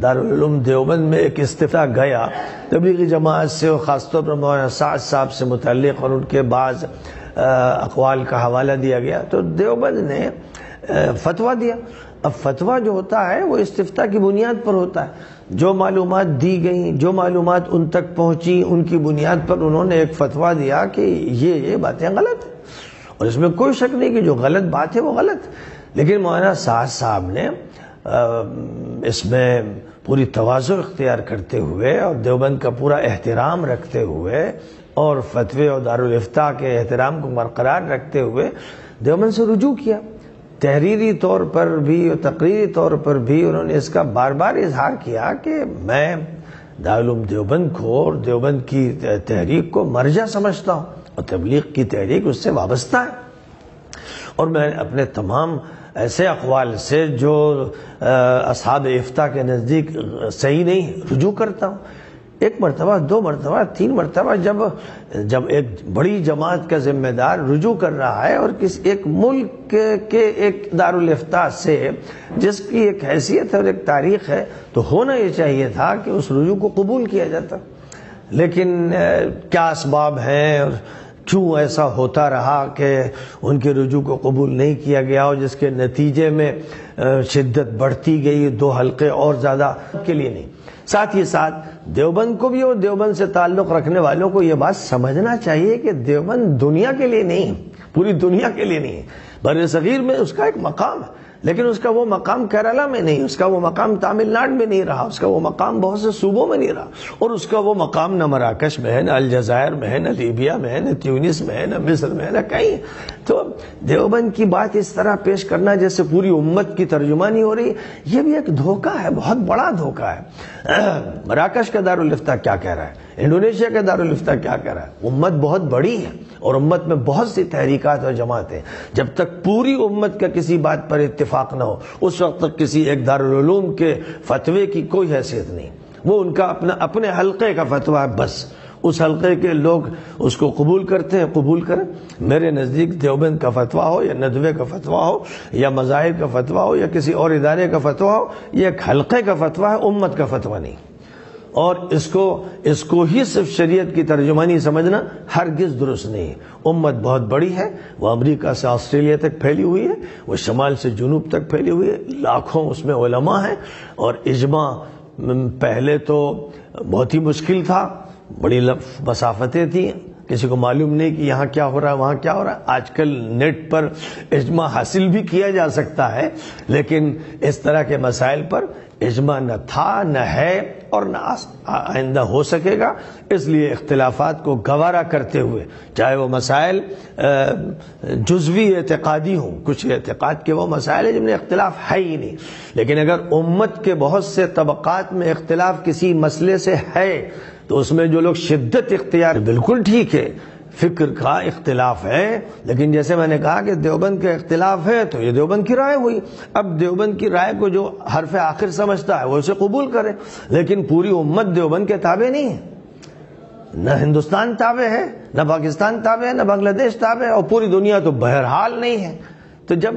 دارالعلوم دیوبند میں ایک استفتاء گیا تبلیغی جماعت سے، اور خاص طور پر مولانا سعد صاحب سے متعلق، اور ان کے بعض اقوال کا حوالہ دیا گیا، تو دیوبند نے فتویٰ دیا۔ اب فتویٰ جو ہوتا ہے وہ استفتاء کی بنیاد پر ہوتا ہے، جو معلومات دی گئیں، جو معلومات ان تک پہنچی، ان کی بنیاد پر انہوں نے ایک فتویٰ دیا کہ یہ باتیں غلط ہیں، اور اس میں کوئی شک نہیں کہ جو غلط بات ہے وہ غلط ہے۔ لیکن مولانا سعد صاحب نے اس میں پوری تواضع اختیار کرتے ہوئے اور دیوبند کا پورا احترام رکھتے ہوئے اور فتوے اور دارالافتاء کے احترام کو برقرار رکھتے ہوئے دیوبند سے رجوع کیا۔ تحریری طور پر بھی اور تقریری طور پر بھی انہوں نے اس کا بار بار اظہار کیا کہ میں دارالعلوم دیوبند کو اور دیوبند کی تحریک کو مرجع سمجھتا ہوں، اور تبلیغ کی تحریک اس سے وابستہ ہے، اور میں اپنے تمام ایسے اقوال سے جو اصحاب افتاء کے نزدیک صحیح نہیں رجوع کرتا ہوں۔ ایک مرتبہ، دو مرتبہ، تین مرتبہ جب ایک بڑی جماعت کا ذمہ دار رجوع کر رہا ہے اور کسی ایک ملک کے ایک دارالافتاء سے جس کی ایک حیثیت ہے اور ایک تاریخ ہے، تو ہونا یہ چاہیے تھا کہ اس رجوع کو قبول کیا جاتا۔ لیکن کیا اسباب ہیں اور کیوں ایسا ہوتا رہا کہ ان کے رجوع کو قبول نہیں کیا گیا، اور جس کے نتیجے میں شدت بڑھتی گئی، دو حلقے اور زیادہ کے لیے نہیں۔ ساتھ ہی ساتھ دیوبند کو بھی اور دیوبند سے تعلق رکھنے والوں کو یہ بات سمجھنا چاہیے کہ دیوبند دنیا کے لیے نہیں، پوری دنیا کے لیے نہیں ہے۔ بر صغیر میں اس کا ایک مقام ہے، لیکن اس کا وہ مقام کیرالہ میں نہیں، اس کا وہ مقام تامل ناڈو میں نہیں رہا، اس کا وہ مقام بہت سے صوبوں میں نہیں رہا، اور اس کا وہ مقام نہ مراکش میں ہے، نہ الجزائر میں ہے، نہ لیبیا میں ہے، نہ تیونس میں ہے، نہ مصر میں ہے، نہ کہیں۔ تو دیوبند کی بات اس طرح پیش کرنا جیسے پوری امت کی ترجمانی ہو رہی ہے، یہ بھی ایک دھوکہ ہے، بہت بڑا دھوکہ ہے۔ مراکش کا دارالافتاء کیا کہہ رہا ہے، انڈونیشیا کا دارالافتاء کیا کہہ رہا ہے؟ امت بہت بڑی ہے، اور امت میں بہت سی تحریکات اور جماعتیں، جب تک پوری امت کا کسی بات پر اتفاق نہ ہو اس وقت تک کسی ایک دارالعلوم کے فتوے کی کوئی حیثیت نہیں۔ وہ ان کا اپنے حلقے کا فتویٰ ہے، بس اس حلقے کے لوگ اس کو قبول کرتے ہیں، قبول کریں۔ میرے نزدیک دیوبند کا فتویٰ ہو یا ندوے کا فتویٰ ہو یا مذاہب کا فتویٰ ہو یا کسی اور ادارے کا فتویٰ ہو، یہ ایک حلقے کا فتویٰ ہے، امت کا فتویٰ نہیں، اور اس کو ہی صرف شریعت کی ترجمانی سمجھنا ہرگز درست نہیں ہے۔ امت بہت بڑی ہے، وہ امریکہ سے آسٹریلیا تک پھیلی ہوئی ہے، وہ شمال سے جنوب تک پھیلی ہوئی ہے، لاکھوں اس میں علماء ہیں، اور اجماع پہلے تو بہت ہی مشکل تھا، بڑی مسافتیں تھیں، کسی کو معلوم نہیں کہ یہاں کیا ہو رہا ہے وہاں کیا ہو رہا ہے۔ آج کل نیٹ پر اجماع حاصل بھی کیا جا سکتا ہے، لیکن اس طرح کے مسائل پر اجماع نہ تھا، نہ ہے، اور نہ آئندہ ہو سکے گا۔ اس لیے اختلافات کو گوارا کرتے ہوئے، چاہے وہ مسائل جزوی اعتقادی ہوں، کچھ اعتقاد کے وہ مسائل ہیں جن میں اختلاف ہے ہی نہیں، لیکن اگر امت کے بہت سے طبقات میں اختلاف کسی مسئلے سے ہے تو اس میں جو لوگ شدت اختیار، بالکل ٹھیک ہے، فکر کا اختلاف ہے، لیکن جیسے میں نے کہا کہ دیوبند کا اختلاف ہے تو یہ دیوبند کی رائے ہوئی۔ اب دیوبند کی رائے کو جو حرف آخر سمجھتا ہے وہ اسے قبول کرے، لیکن پوری امت دیوبند کے تابع نہیں ہے، نہ ہندوستان تابع ہے، نہ پاکستان تابع ہے، نہ بنگلہ دیش تابع ہے، اور پوری دنیا تو بہرحال نہیں ہے۔ تو جب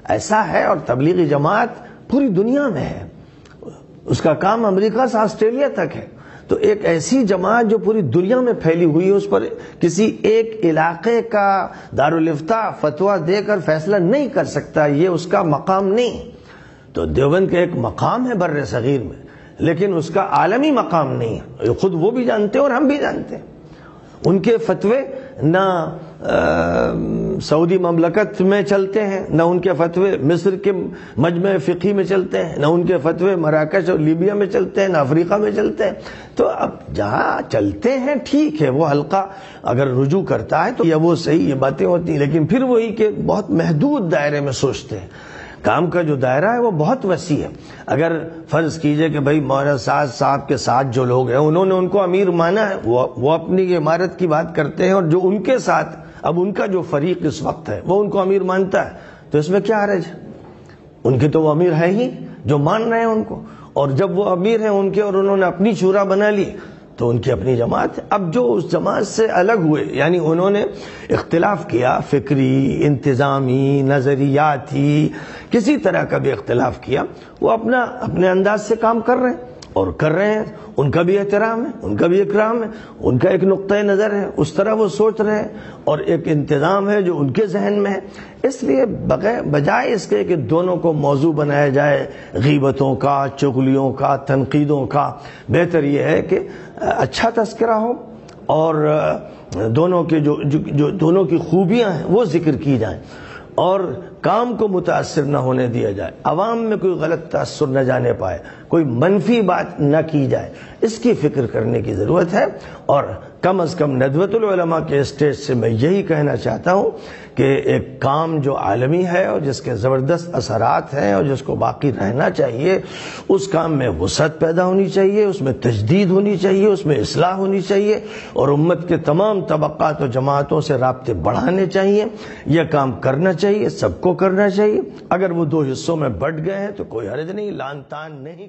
ایسا ہے، اور تبلیغی جماعت پوری دنیا میں ہے، اس کا کام امریکہ سے آسٹریلیا تک ہے، تو ایک ایسی جماعت جو پوری دنیا میں پھیلی ہوئی ہے، اس پر کسی ایک علاقے کا دارالافتاء فتویٰ دے کر فیصلہ نہیں کر سکتا، یہ اس کا مقام نہیں۔ تو دیوبند کا ایک مقام ہے بر صغیر میں، لیکن اس کا عالمی مقام نہیں ہے، خود وہ بھی جانتے ہیں اور ہم بھی جانتے ہیں۔ ان کے فتوے نہ سعودی مملکت میں چلتے ہیں، نہ ان کے فتوے مصر کے مجمع فقہی میں چلتے ہیں، نہ ان کے فتوے مراکش اور لیبیا میں چلتے ہیں، نہ افریقہ میں چلتے ہیں۔ تو اب جہاں چلتے ہیں ٹھیک ہے، وہ حلقہ اگر رجوع کرتا ہے تو یا وہ صحیح، یہ باتیں ہوتی ہیں، لیکن پھر وہی کہ بہت محدود دائرے میں سوچتے ہیں۔ کام کا جو دائرہ ہے وہ بہت وسیع ہے۔ اگر فرض کیجئے کہ بھائی مولانا سعد صاحب کے ساتھ جو لوگ ہیں انہوں نے ان کو امیر مانا ہے، وہ اپنی عمارت کی بات کرتے ہیں، اور جو ان کے ساتھ اب ان کا جو فریق اس وقت ہے وہ ان کو امیر مانتا ہے، تو اس میں کیا حرج ہے؟ ان کے تو وہ امیر ہے ہی جو مان رہے ہیں ان کو، اور جب وہ امیر ہیں ان کے اور انہوں نے اپنی شورا بنا لی تو ان کی اپنی جماعت ہے۔ اب جو اس جماعت سے الگ ہوئے، یعنی انہوں نے اختلاف کیا، فکری، انتظامی، نظریاتی، کسی طرح کا بھی اختلاف کیا، وہ اپنے انداز سے کام کر رہے ہیں۔ اور کر رہے ہیں، ان کا بھی احترام ہے، ان کا بھی اکرام ہے، ان کا ایک نقطۂ نظر ہے، اس طرح وہ سوچ رہے ہیں، اور ایک انتظام ہے جو ان کے ذہن میں ہے۔ اس لیے بجائے اس کے کہ دونوں کو موضوع بنایا جائے غیبتوں کا، چغلیوں کا، تنقیدوں کا، بہتر یہ ہے کہ اچھا تذکرہ ہو اور دونوں کے جو دونوں کی خوبیاں ہیں وہ ذکر کی جائیں، اور کام کو متاثر نہ ہونے دیا جائے، عوام میں کوئی غلط تاثر نہ جانے پائے، کوئی منفی بات نہ کی جائے، اس کی فکر کرنے کی ضرورت ہے۔ اور کم از کم ندوۃ العلماء کے اسٹیج سے میں یہی کہنا چاہتا ہوں کہ ایک کام جو عالمی ہے اور جس کے زبردست اثرات ہیں اور جس کو باقی رہنا چاہیے، اس کام میں وسعت پیدا ہونی چاہیے، اس میں تجدید ہونی چاہیے، اس میں اصلاح ہونی چاہیے، اور امت کے تمام طبقات و جماعتوں سے رابطے بڑھانے چاہیے۔ یہ کام کرنا چاہیے، سب کو کرنا چاہیے۔ اگر وہ دو حصوں میں بٹ گئے ہیں تو کوئی حرج نہیں، لان تان نہیں۔